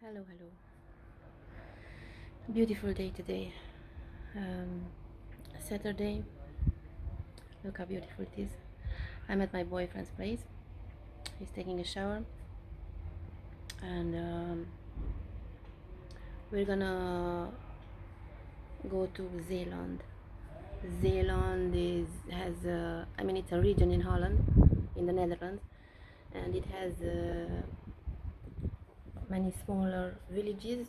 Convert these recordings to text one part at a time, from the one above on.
Hello, hello. Beautiful day today. Um, Saturday. Look how beautiful it is. I'm at my boyfriend's place. He's taking a shower, and we're gonna go to Zeeland. Zeeland it's a region in Holland, in the Netherlands, and it has many smaller villages,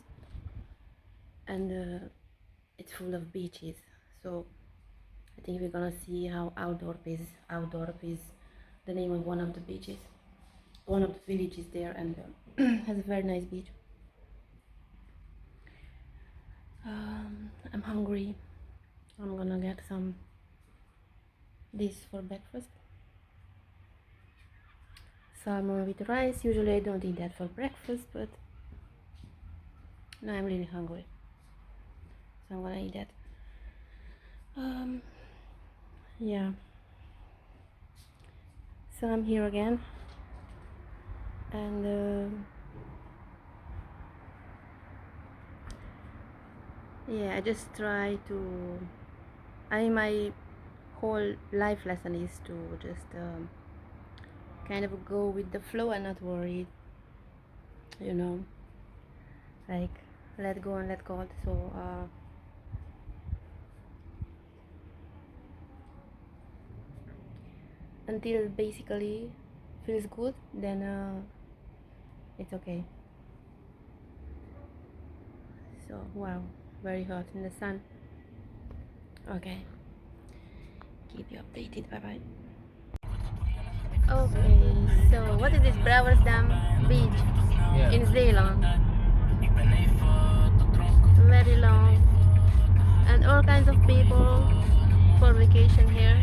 and it's full of beaches. So I think we're gonna see how Ouddorp is. Ouddorp is the name of one of the beaches, one of the villages there, and has a very nice beach. I'm hungry. I'm gonna get some this for breakfast. Salmon with rice. Usually I don't eat that for breakfast, but now I'm really hungry, so I'm gonna eat that. Yeah. So I'm here again, and yeah, I just try to. My whole life lesson is to just kind of go with the flow and not worry, you know, like let go and let God. So until basically feels good, then it's okay. So wow, very hot in the sun. Okay, keep you updated. Bye bye. Okay, so what is this Brouwersdam beach in Zeeland? Very long, and all kinds of people for vacation here.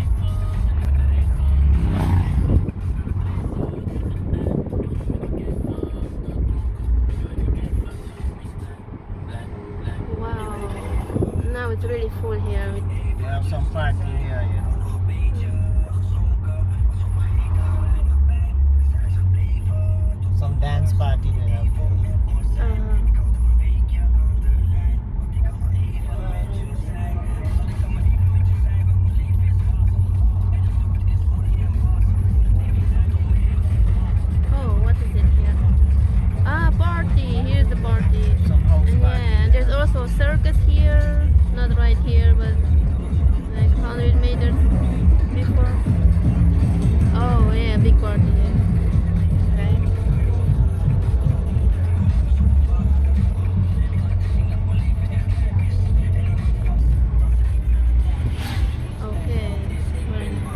Wow, now it's really full here. We have some party here, you know. Some dance party they have there. Oh, what is it here? Ah, party. Here's the party. Some house And party. yeah, and there's also a circus here. Not right here, but like 100 meters before. Oh yeah, big party here. Okay. Okay. Very nice.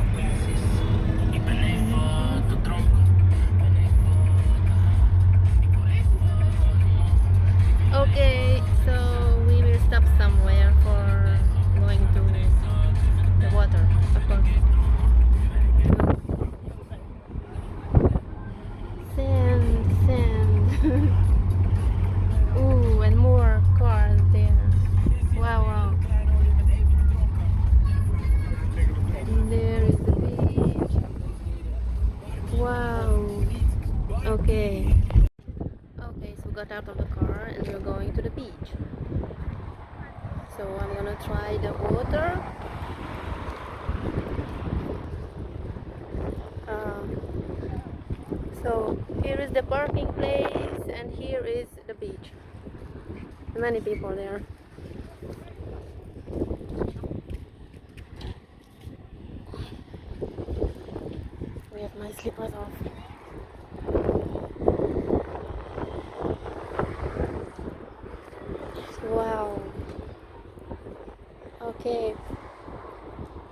Okay, so we will stop somewhere for going to the water, of course. Sand, sand. Ooh, and more cars there. Wow, wow. And there is the beach. Wow. Okay. Okay, so we got out of the car and we're going to the beach. So I'm gonna try the water. So here is the parking place and here is the beach. Many people there. We have my slippers off. Wow. Okay.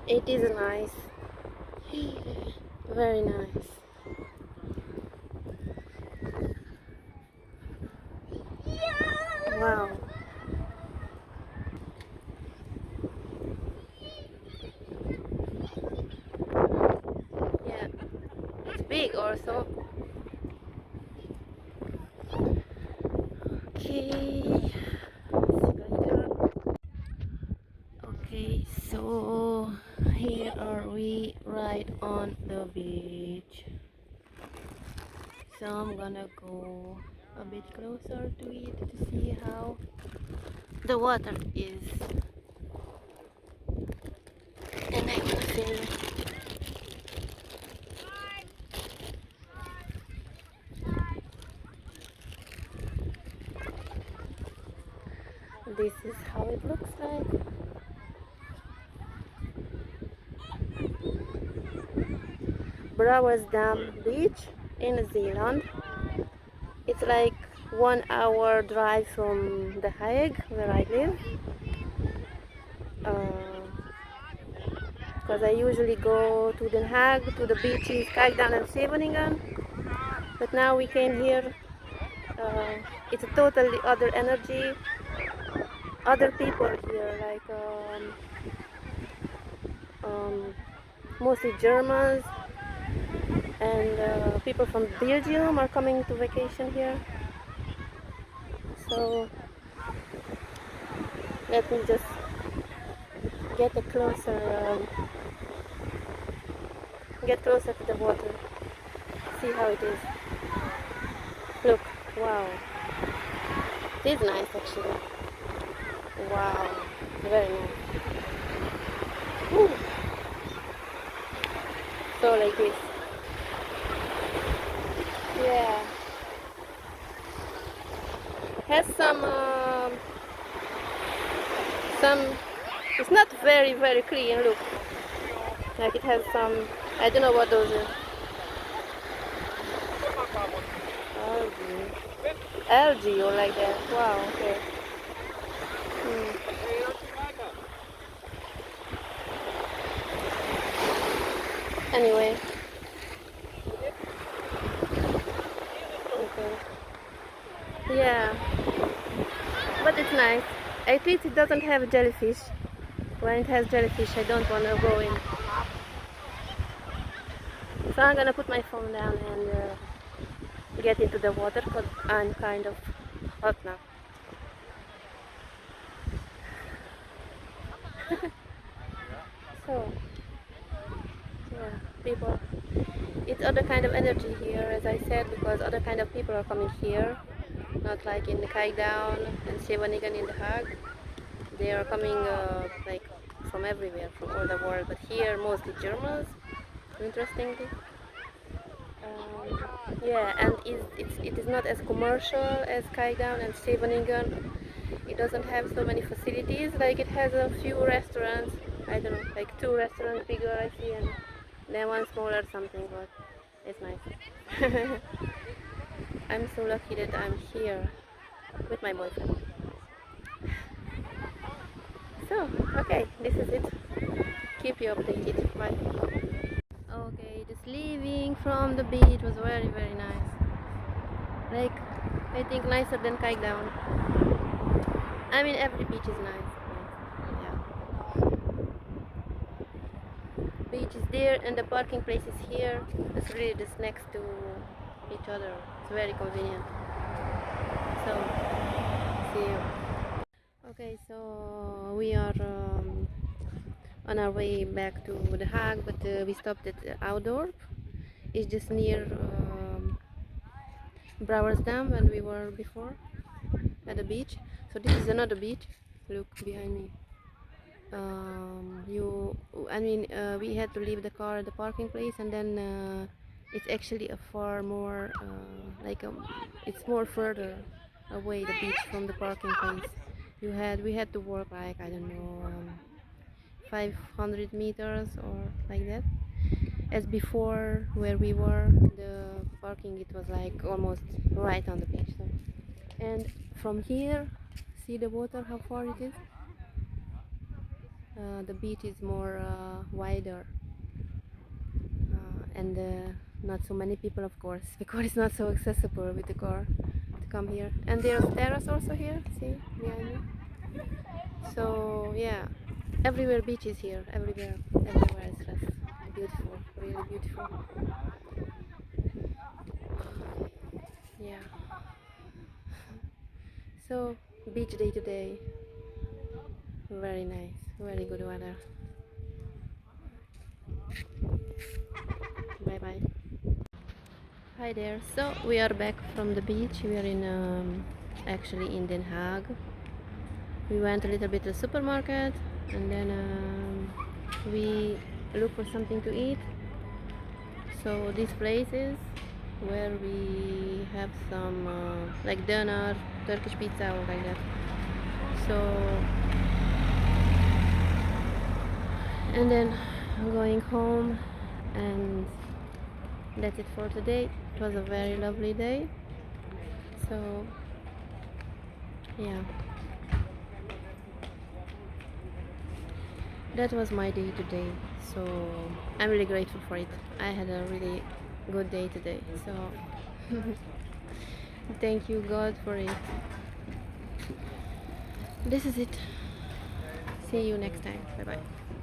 It is nice. Very nice. Wow. Yeah. It's big also. Okay. Okay, so here are we right on the beach. So I'm gonna go a bit closer to it to see how the water is. And I will film. This is how it looks like. Brouwersdam Beach in Zeeland. It's like 1 hour drive from The Hague, where I live. Because I usually go to Den Haag, to the beaches, Kijkdaan and Scheveningen. But now we came here. It's a totally other energy, other people here, like mostly Germans, and people from Belgium are coming to vacation here. So let me just get get closer to the water, see how it is. Look, wow, it is nice actually. Wow, very nice. Woo. So like this. Yeah. Has some. It's not very clean. Look, like it has some. I don't know what those are. Algae or like that. Wow. Okay. Anyway. Okay. Yeah. But it's nice. At least it doesn't have jellyfish. When it has jellyfish, I don't want to go in. So I'm gonna put my phone down and get into the water because I'm kind of hot now. So, yeah, people. It's other kind of energy here, as I said, because other kind of people are coming here. Not like in the Kijkdaan and Scheveningen in The Hague. They are coming like from everywhere, from all the world. But here, mostly Germans, interestingly. Yeah, and it is not as commercial as Kijkdaan and Scheveningen. It doesn't have so many facilities. Like it has a few restaurants. I don't know, like 2 restaurants bigger I see, and then one smaller something. But it's nice. I'm so lucky that I'm here with my boyfriend. So, okay, this is it. Keep you updated. Bye. Okay, just leaving from the beach was very nice. Like, I think nicer than Kijkdaan. I mean, every beach is nice. Yeah. Beach is there and the parking place is here. It's really just next to each other. It's very convenient. So, see you. Okay, so we are on our way back to The Hague, but we stopped at Ouddorp. It's just near Brouwersdam when we were before at the beach. So this is another beach. Look behind me. We had to leave the car at the parking place, and then it's actually a far more it's more further away the beach from the parking place. We had to walk like I don't know 500 meters or like that. As before, where we were, the parking it was like almost right on the beach. So. And from here, see the water, how far it is? The beach is more wider and not so many people, of course, because it's not so accessible with the car to come here. And there's terrace also here, see behind me. So yeah, everywhere beaches here, everywhere is just beautiful, really beautiful. Yeah. So beach day today, very nice, very good weather. Bye bye. Hi there. So we are back from the beach. We are in actually in Den Haag. We went a little bit to the supermarket and then we look for something to eat. So this place is where we have some like dinner, Turkish pizza or like that. So and then I'm going home, and that's it for today. It was a very lovely day. So yeah, that was my day today. So I'm really grateful for it. I had a really good day today. So thank you God for it. This is it. See you next time. Bye bye.